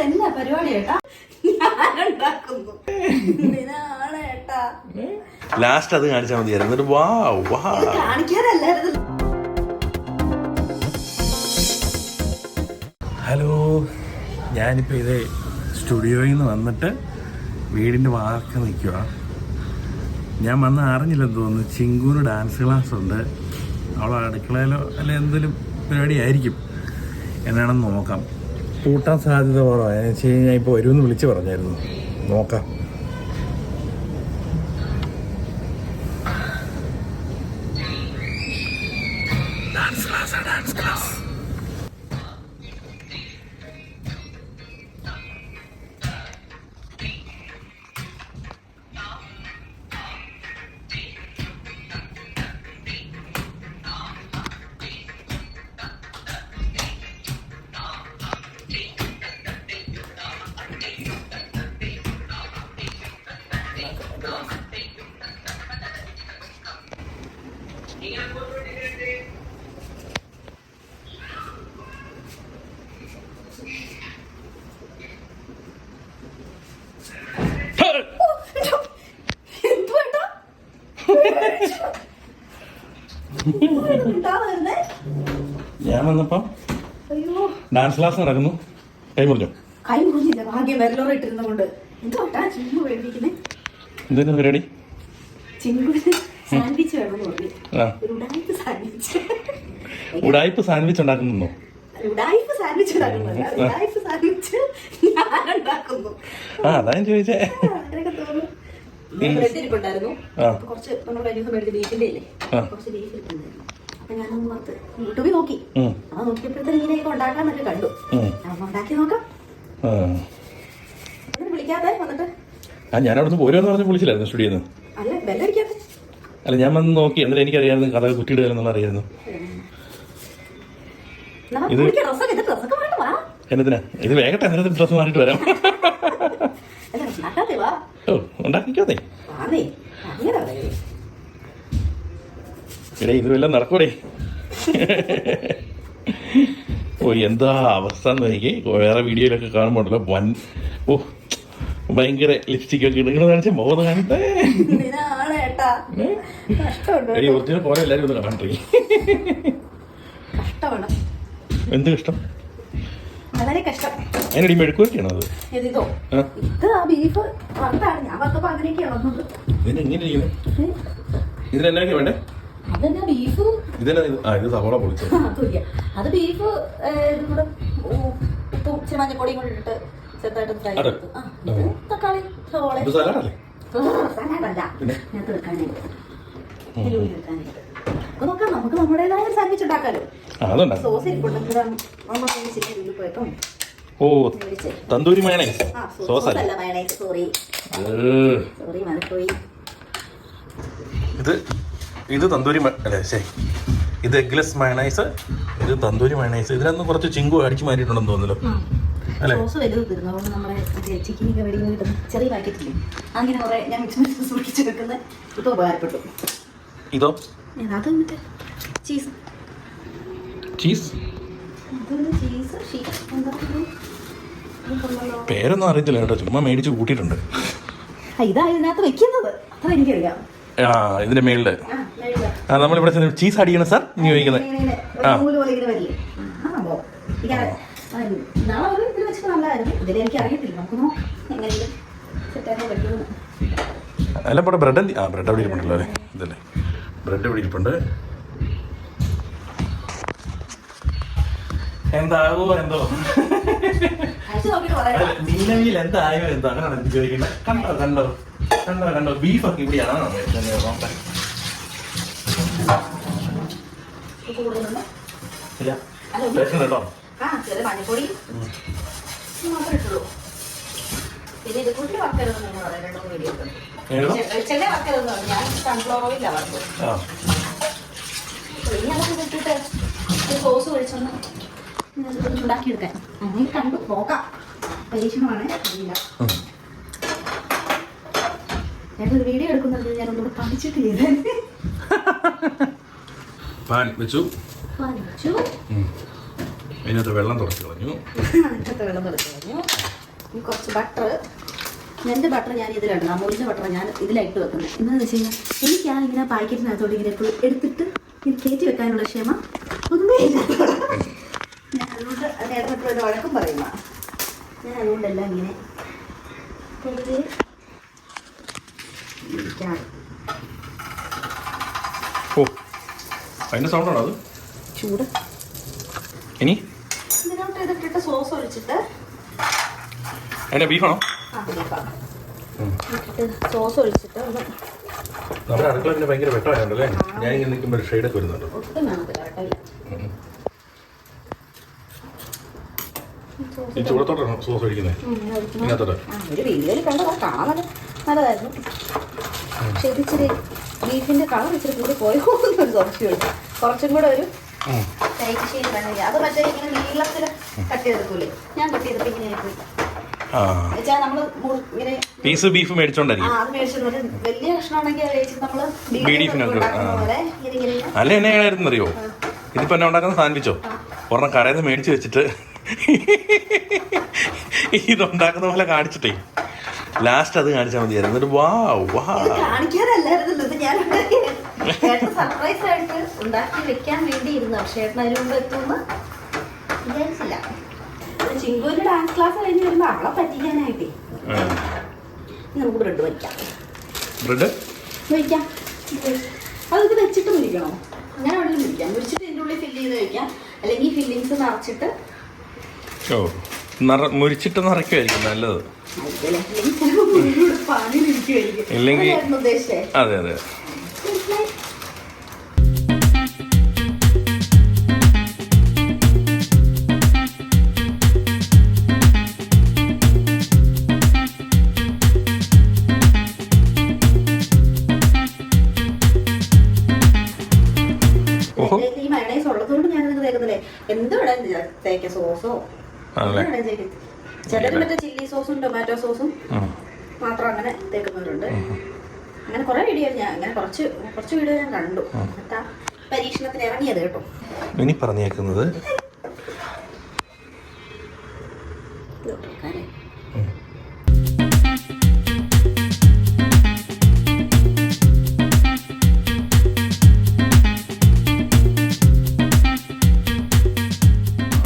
തന്നെ പരിപാടി കേട്ടാ ഞാനുണ്ടാക്കുന്നു. ഏട്ടാ ലാസ്റ്റ് അത് കാണിച്ചാൽ മതിയായിരുന്നു. എന്നിട്ട് വാ കാണിക്കാനല്ലായിരുന്നു. ഹലോ, ഞാനിപ്പോൾ ഇത് സ്റ്റുഡിയോയിൽ നിന്ന് വന്നിട്ട് വീടിൻ്റെ വാർക്ക നിൽക്കുക. ഞാൻ വന്ന് അറിഞ്ഞില്ലെന്ന് തോന്നുന്നു. ചിങ്കൂന് ഡാൻസ് ക്ലാസ് ഉണ്ട്. അവൾ അടുക്കളയിലോ അല്ലെ എന്തെങ്കിലും പരിപാടി ആയിരിക്കും. എന്നാണെന്ന് നോക്കാം. കൂട്ടാൻ സാധ്യത കുറവാണ്. എന്ന് വെച്ച് കഴിഞ്ഞാൽ ഇപ്പോൾ വരുമെന്ന് വിളിച്ച് പറഞ്ഞായിരുന്നു. നോക്കാം. Dance class dance class. ഞാൻ വന്നപ്പം ഡാൻസ് ക്ലാസ് നടക്കുന്നു. കൈ മുറിഞ്ഞോ? കൈ മുറിഞ്ഞില്ല, ഭാഗ്യം വെല്ലോറെ ഇട്ടിരുന്ന കൊണ്ട്. എന്തോട്ടാ ചിങ്ങു വേണ്ടിയിരിക്കുന്നേ? എന്തിനാ പരിപാടി? ചിങ്ങുവിന് സാൻഡ്വിച്ച് വേണമെന്ന് പറഞ്ഞു. ഒരു ഉടായ്പ സാൻഡ്വിച്ച്. ഉടായ്പ സാൻഡ്വിച്ച് ഉണ്ടാക്കുന്നോ? ഉടായ്പ സാൻഡ്വിച്ച് ഉണ്ടാക്കുന്നത്. ഉടായ്പ സാൻഡ്വിച്ച് ഞാനുണ്ടാക്കുന്നു. അതാ ഞാൻ ചോദിച്ചേ. അങ്ങനെയൊക്കെ തോന്നുന്നു. ബ്രെഡ് ഇരിപ്പുണ്ടായിരുന്നു. കുറച്ച് നമ്മൾ കഴിഞ്ഞ ദിവസം മേടിച്ച ബീഫിന്റെ ഇല്ലേ, കുറച്ച് ബീഫ് ഇരിപ്പുണ്ടായിരുന്നു. അപ്പൊ ഞാനൊന്ന് പുറത്ത് യൂട്യൂബിൽ നോക്കി. ആ നോക്കിയപ്പോഴത്തെ ഇങ്ങനെയൊക്കെ ഉണ്ടാക്കാന്നൊക്കെ കണ്ടു. അപ്പൊ ഉണ്ടാക്കി നോക്കാം. എന്നിട്ട് വിളിക്കാതെ വന്നിട്ട് ഞാൻ അവിടെ നിന്ന് പോരുമെന്ന് പറഞ്ഞ് വിളിച്ചില്ലായിരുന്നു സ്റ്റുഡിയോന്ന്. അല്ല ബെല്ലടിക്കാതെ. അല്ല, ഞാൻ വന്ന് നോക്കി. എന്നിട്ട് എനിക്കറിയായിരുന്നു കഥ കുട്ടിയുടെ എന്നുള്ള അറിയായിരുന്നു. എന്നതിനാ ഇത് വേഗട്ടെ, എന്നിട്ട് ഡ്രസ്സ് മാറിയിട്ട് വരാം. ഓ, ഉണ്ടാക്കിക്കോന്നേ. എടേ, ഇത് വല്ലതും നടക്കൂടേ? ഓ, എന്താ അവസ്ഥ എന്ന് എനിക്ക് വേറെ വീഡിയോയിലൊക്കെ കാണുമ്പോണ്ടല്ലോ. ഓ, ഭയങ്കര ലിപ്സ്റ്റിക് ഒക്കെ ഇടുന്ന കാണിച്ച മുഖത്ത് കാണട്ടെ. ഒറിജിനൽ പോലെ എല്ലാരും ഒന്ന് കാണട്ടെ. എന്ത് കഷ്ടം? വളരെ കഷ്ടം. അതിനടി മെഴുക്കുവരട്ടിയാണോ അത്? ഇതോ? ഇത് ആ ബീഫ് വറുത്താണ്. ഞാൻ വറുത്തപ്പോ അങ്ങനെയൊക്കെയാണ് വന്നത്. ഇതിനെന്നൊക്കെ വേണ്ടേ? അതെന്നാ ബീഫ്. ഇത് സവോള പൊളിച്ചത്. അത് ബീഫ് കൂടെ ഉപ്പും ഇച്ചിരി മഞ്ഞപ്പൊടിയും കൂടെ ഇട്ടിട്ട് ചെറുതായിട്ട് ഫ്രൈ ചെയ്തു. തക്കാളി സവോള. സലാഡല്ലേ? സലാഡല്ല, ഞാൻ തീർക്കാനായിട്ട് നോക്കാം. നമുക്ക് നമ്മുടേതായ സാൻഡ്വിച്ച് ഉണ്ടാക്കാലോ. സോസ് ഇരിപ്പുണ്ടെങ്കിൽ പോയപ്പം ഓ, തന്തൂരി മയണൈസ് സോസ് അല്ല, മയണൈസ്. സോറി മറന്നുപോയി. ഇത് തന്തൂരി അല്ലേ? ശരി, ഇത് എഗ്ലെസ് മയണൈസ്, ഇത് തന്തൂരി മയണൈസ്. ഇതിനൊന്നും കുറച്ച് ചിങ്കു അടിച്ചു മാറ്റിയിട്ടുണ്ടെന്ന് തോന്നുന്നല്ലോ അല്ലേ? സോസ് വലുത് തീർന്നു. അതുകൊണ്ട് നമ്മുടെ ചിക്കനൊക്കെ വെടി കിട്ടുന്ന ചെറിയ പാക്കറ്റില്ലേ, അങ്ങനെ കുറെ ഞാൻ മിക്സ് സൂക്ഷിച്ച് വെക്കുന്ന ഇപ്പൊ ഉപകാരപ്പെട്ടു. ഇതോ? അത് മറ്റേ ചീസ്. പേരൊന്നും അറിയത്തില്ല കേട്ടോ, ചുമ്മാ മേടിച്ച് കൂട്ടിയിട്ടുണ്ട്. ഇതാ ഇതിനകത്ത് വെക്കുന്നത്, അത്ര എനിക്കറിയാം. ഇതിന്റെ മേളില് നമ്മളിവിടെ ചീസ് അടിക്കണം സാർ നീ ചോദിക്കുന്നത്. അല്ല, ഇവിടെ ബ്രെഡ് ബ്രെഡ് അവിടെ ഇരിപ്പുണ്ടല്ലോ അല്ലേ? ഇതല്ലേ ബ്രെഡ് ഇവിടെ ഇരിപ്പുണ്ട്. എന്താവോ എന്തോ മീനവിയിൽ എന്തായോ എന്തോ അങ്ങനെയാണ് എനിക്ക് ചോദിക്കുന്നത്. കണ്ടോ ബീഫൊക്കെ ഇവിടെയാണ്. കേട്ടോ, മഞ്ഞപ്പൊടി മാത്രമേ ഇട്ടുള്ളൂ. പിന്നെ ഇത് കൂട്ടി വറക്കരുതെന്ന് പറയാം. 2 വീഡിയോ വെളിച്ചെണ്ണ വറക്കരുതെന്ന് പറഞ്ഞു. ഞാൻ സൺഫ്ലവർ ഓയിലാണ് വറുത്തത്. ഇനി അതൊക്കെ ഇട്ടിട്ട് സോസ് ഒഴിച്ചൊന്ന് ചൂടാക്കിയെടുക്കാൻ അങ്ങനെ കണ്ടു നോക്കാം. പരീക്ഷണമാണ്. ഞാനൊരു വീഡിയോ എടുക്കുന്നത് ഞാനൊന്നുകൂടെ പഠിച്ചിട്ട് ചെയ്തേ. പാൻ വെച്ചു. അതിനകത്ത് വെള്ളം തുടച്ച് കളഞ്ഞു. അതിനകത്ത് വെള്ളം തുടച്ച് കളഞ്ഞു. ഇനി കുറച്ച് ബട്ടർ. എൻ്റെ ബട്ടർ ഞാൻ ഇതിലിടണം. അമൂലിൻ്റെ ബട്ടർ ഞാൻ ഇതിലായിട്ട് വെക്കുന്നത്. എന്താണെന്ന് വെച്ച് കഴിഞ്ഞാൽ എനിക്കാണിങ്ങനെ പാക്കറ്റിനകത്തോട്ട് ഇങ്ങനെ എപ്പോഴും എടുത്തിട്ട് ഇങ്ങനെ കയറ്റി വെക്കാനുള്ള ക്ഷമ ഒന്നുമേ ഇല്ല. ഞാൻ അതുകൊണ്ട് നേരത്തെ ഒരു വഴക്കം പറയുന്ന ഞാൻ അതുകൊണ്ടെല്ലാം ഇങ്ങനെ ഓ അതിൻ്റെ സൗണ്ടാണോ അത്? ചൂട്. ഇനി ഇതിനോട്ട് ഇതിട്ടിട്ട് സോസ് ഒഴിച്ചിട്ട് അതിൻ്റെ ബീഫാണോ? സോസ് ഒഴിച്ചിട്ട് ഒന്ന് നമ്മുടെ അടുക്കള പിന്നെ ഭയങ്കര വെട്ടമായതുകൊണ്ടല്ലേ ഞാൻ ഇങ്ങനെ നിൽക്കുമ്പോൾ ഒരു ഷെയ്ഡൊക്കെ വരുന്നുണ്ട്. ഒട്ടും കാണത്തില്ല കേട്ടോ. ഈ ചൂടത്തോട്ടാണോ സോസ് ഒഴിക്കുന്നത്? ഇതിനകത്തോട്ട് ഒരു വീഡിയോയിൽ കണ്ടതാ, കാണാൻ നല്ലതായിരുന്നു. പക്ഷെ ഇതിച്ചിരി ബീഫിന്റെ കളർ ഇച്ചിരി കൂടി പോയോ എന്നൊരു സംശയമുണ്ട്. കുറച്ചും കൂടെ ഒരു ടൈറ്റ് ഷെയ്ഡ് വേണമെങ്കിൽ അത് മറ്റേ ഇങ്ങനെ നീളത്തിൽ കട്ട് ചെയ്തെടുക്കൂലേ, ഞാൻ കട്ട് ചെയ്തപ്പോൾ ഇങ്ങനെ പോയി. നമ്മള് ഇങ്ങനെ പീസ് ബീഫ് മേടിച്ചോണ്ടായിരിക്കും. അത് മേടിച്ചത് വലിയ കഷ്ണമാണെങ്കിൽ നമ്മള് അല്ല എന്നെ എങ്ങനെയായിരുന്നു അറിയോ? ഇതിപ്പോ എന്നെ ഉണ്ടാക്കുന്ന സാൻഡ്വിച്ചോ ഒരെണ്ണം കടയിൽ നിന്ന് മേടിച്ച് വെച്ചിട്ട് ഇതുണ്ടാക്കുന്ന പോലെ കാണിച്ചിട്ടേ ലാസ്റ്റ് അത് കാണിച്ചാൽ മതിയായിരുന്നു. എന്നിട്ട് വാ കാണിക്കാനല്ലായിരുന്നല്ലോ ഇത് ഞാൻ സർപ്രൈസ് ആയിട്ട് ഉണ്ടാക്കി വെക്കാൻ വേണ്ടിയിരുന്നു. പക്ഷേ ഏട്ടൻ അതിന് മുമ്പ് എത്തുമെന്ന് വിചാരിച്ചില്ല. ചിങ്കുവിന്റെ ഡാൻസ് ക്ലാസ് കഴിഞ്ഞ് വരുമ്പോ അവളെ പറ്റിക്കാനായിട്ടേ നമുക്ക് ബ്രെഡ് വയ്ക്കാം. ബ്രെഡ് വയ്ക്കാം. അതൊക്കെ വെച്ചിട്ട് മുരിക്കണോ? അങ്ങനെ അവിടെ മുരിക്കാം. മുരിച്ചിട്ട് ഇതിൻ്റെ ഉള്ളിൽ ഫില്ല് ചെയ്ത് കഴിക്കാം. അല്ലെങ്കിൽ ഫില്ലിങ്സ് നിറച്ചിട്ട് മുരിച്ചിട്ട് നിറയ്ക്കുമായിരിക്കും നല്ലത്. ഇല്ലെങ്കിൽ ഉദ്ദേശിച്ചേ. അതെ അതെ. ഈ മയണൈസ് ഉള്ളതുകൊണ്ട് ഞാൻ തേക്കുന്നില്ലേ, എന്ത് വേണം തേക്ക, സോസോ ചിലർ മറ്റേ ചില്ലി സോസും ടൊമാറ്റോ സോസും മാത്രം അങ്ങനെ തേക്കുന്നവരുണ്ട്. അങ്ങനെ കുറെ വീഡിയോ ഞാൻ അങ്ങനെ കുറച്ച് വീഡിയോ ഞാൻ കണ്ടു. എന്നിട്ടാ പരീക്ഷണത്തിന് ഇറങ്ങിയത് കേട്ടോ. ഇനി പറഞ്ഞേക്കുന്നത്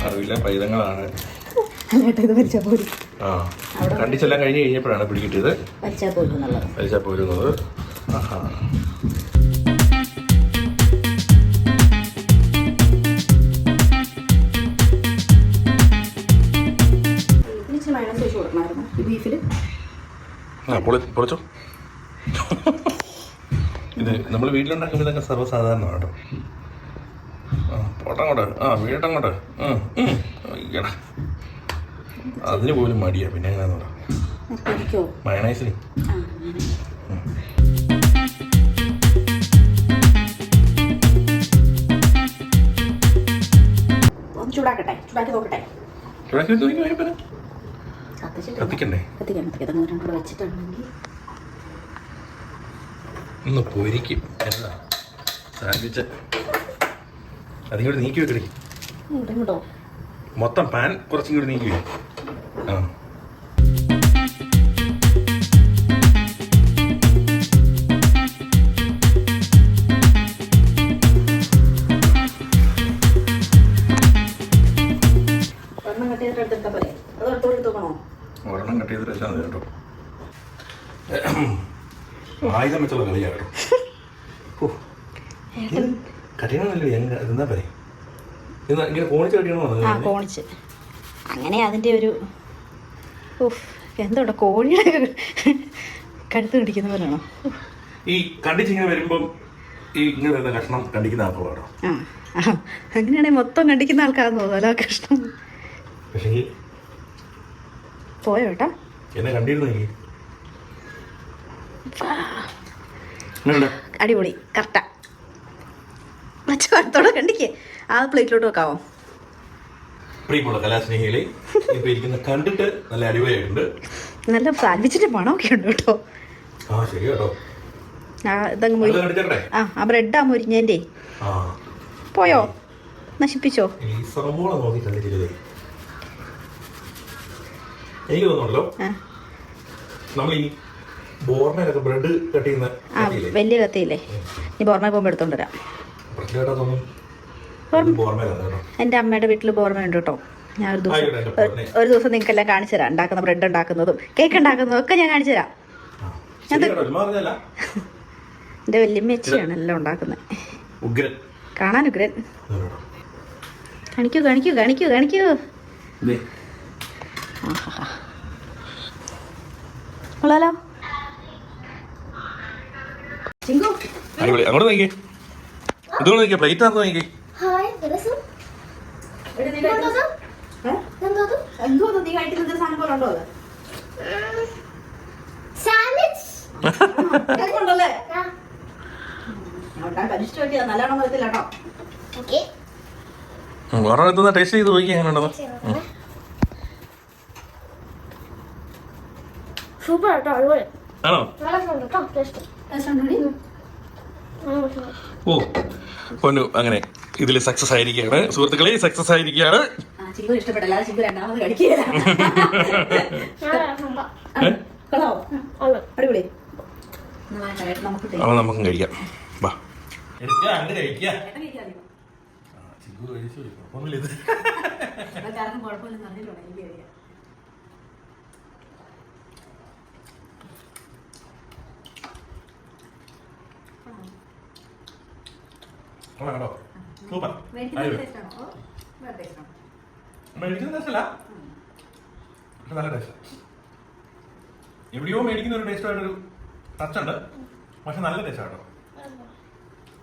അറിവില്ല പൈതങ്ങളാണ്. കണ്ടിച്ചെല്ലാം കഴിഞ്ഞ് കഴിഞ്ഞപ്പോഴാണ് പിടികിട്ടിയത്. വലിച്ചാ പോരുന്നത്. പൊളിച്ചോ. ഇത് നമ്മൾ വീട്ടിലുണ്ടാക്കുമ്പോൾ ഇതൊക്കെ സർവ്വസാധാരണമാണ് കേട്ടോ. പോട്ടങ്ങോട്ട് വീട്ടങ്ങോട്ട് അയ്യടാ, അതിന് പോലും മടിയാ. പിന്നെ എങ്ങനെയാന്ന് പറ മയണൈസിന് ചൂടാക്കി നോക്കട്ടെ. കത്തിക്കണ്ടേ? വെച്ചിട്ടുണ്ടെങ്കിൽ ഒന്ന് പൊരിക്കും. എന്താ സാൻഡ്വിച്ച് അതിങ്ങോട്ട് നീക്കി വെക്കണേ. മൊത്തം പാൻ കുറച്ചും കൂടി നീക്കി വെക്കും. ഒരെണ്ണം കട്ട് ചെയ്തിട്ട് വെച്ചാൽ മതി കേട്ടോ. ആയുധം വെച്ചുള്ള കളിയാ കേട്ടോ. കട്ടിയണമല്ലോ എന്താ പറയും ഇങ്ങനെ കോണിച്ച് കട്ടിയണോ? കോണിച്ച് അങ്ങനെ അതിൻ്റെ ഒരു എന്തോട്ടെ കോഴിയുടെ കഴുത്ത് കടിക്കുന്ന പോലെയാണോ? ഈ കണ്ടിച്ചിങ്ങനെ വരുമ്പം ഈ ഇങ്ങനെ വരുന്ന കഷ്ണം കണ്ടിക്കുന്ന ആൾക്കാരോ? അങ്ങനെയാണെങ്കിൽ മൊത്തം കണ്ടിക്കുന്ന ആൾക്കാരെന്ന് തോന്നുമല്ലോ ആ കഷ്ണം. പക്ഷേ പോയോ കേട്ടാ എന്നെ കണ്ടിരുന്നു. അടിപൊളി കറക്റ്റാ. മറ്റോടെ കണ്ടിക്കേ ആ പ്ലേറ്റിലോട്ട് വെക്കാവോ? പ്രിയമുള്ള കലാസ്നേഹികളെ, ഇപ്പൊ ഇരിക്കുന്ന കണ്ടിട്ട് നല്ല അടിപൊളിയായിട്ടുണ്ട്. നല്ല സാൻഡ്വിച്ചിന്റെ മണമൊക്കെ ഉണ്ട് കേട്ടോ. ശരി കേട്ടോ. ഇതങ്ങ് ആ ബ്രെഡാ മുരിഞ്ഞേന്റെ പോയോ? നശിപ്പിച്ചോ? എനിക്ക് തോന്നുന്നല്ലോ നമ്മൾ ഈ ബോർമയിലൊക്കെ ബ്രെഡ് കട്ട് ചെയ്യുന്ന വലിയ കത്തിയില്ലേ? നീ ബോർമ പോകുമ്പോൾ എടുത്തോണ്ട് വരാം. എൻ്റെ അമ്മയുടെ വീട്ടിൽ ബോർമ ഉണ്ട് കേട്ടോ. ഞാൻ ഒരു ദിവസം നിങ്ങൾക്കെല്ലാം കാണിച്ചു തരാം. ഉണ്ടാക്കുന്ന ബ്രെഡ് ഉണ്ടാക്കുന്നതും കേക്ക് ഉണ്ടാക്കുന്നതും ഒക്കെ ഞാൻ കാണിച്ചു തരാം. എൻ്റെ വല്യമ്മച്ചിയാണ് എല്ലാം ഉണ്ടാക്കുന്നത്. കാണാൻ ഉഗ്രൻ. കാണിക്കൂ കാണിക്കൂ കാണിക്കൂ കാണിക്കൂ. കൊള്ളാലോ. അങ്ങോട്ട് നോക്കിയേ, ഇതുകൊണ്ട് നോക്കിയേ, പ്ലേറ്റ് ആണെന്ന് നോക്കിയേ. എന്തോ നീ കഴിക്കുന്നത് സാധനം പോലെ ഉണ്ടോ? നല്ലോണം വരത്തില്ല കേട്ടോ. വേറെ ടേസ്റ്റ് ചെയ്ത് നോക്കി എങ്ങനെ ഉണ്ടോ? സൂപ്പർ കേട്ടോ, അടിപൊളി. ആണോ? ഓ പൊന്നു, അങ്ങനെ ഇതിൽ സക്സസ് ആയിരിക്കുകയാണ് സുഹൃത്തുക്കളെ, സക്സസ് ആയിരിക്കുകയാണ്. ചിക്കു ഇഷ്ടപ്പെട്ടില്ല, ചിക്കു രണ്ടാമത് കഴിക്കുകയില്ല. അടിപൊളി. അവ നമുക്കും കഴിക്കാം. വാ കഴിക്കാം. കുഴപ്പമില്ലെന്ന് അറിഞ്ഞിട്ടുണ്ടോ? എനിക്കറിയാം. സൂപ്പർ. മേടിക്കുന്ന ടേസ്റ്റല്ല, നല്ല ടേസ്റ്റ്. എവിടെയോ മേടിക്കുന്ന ഒരു ടേസ്റ്റുമായിട്ടൊരു ടച്ച് ഉണ്ട്, പക്ഷെ നല്ല ടേസ്റ്റ് ആട്ടോ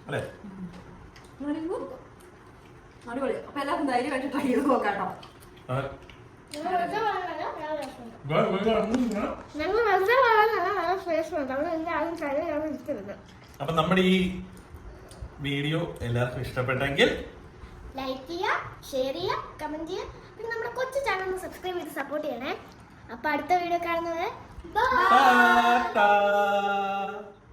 അല്ലേ? അടിപൊളി. അപ്പൊ എല്ലാവർക്കും ധൈര്യമായിട്ട് ട്രൈ ചെയ്ത് നോക്കാട്ടോ. അപ്പൊ നമ്മുടെ ഈ വീഡിയോ എല്ലാവർക്കും ഇഷ്ടപ്പെട്ടെങ്കിൽ ലൈക്ക് ചെയ്യുക, ഷെയർ ചെയ്യുക, കമന്റ് ചെയ്യുക. പിന്നെ നമ്മുടെ കൊച്ചു ചാനൽ സബ്സ്ക്രൈബ് ചെയ്ത് സപ്പോർട്ട് ചെയ്യണേ. അപ്പൊ അടുത്ത വീഡിയോ കാണുന്നത് bye.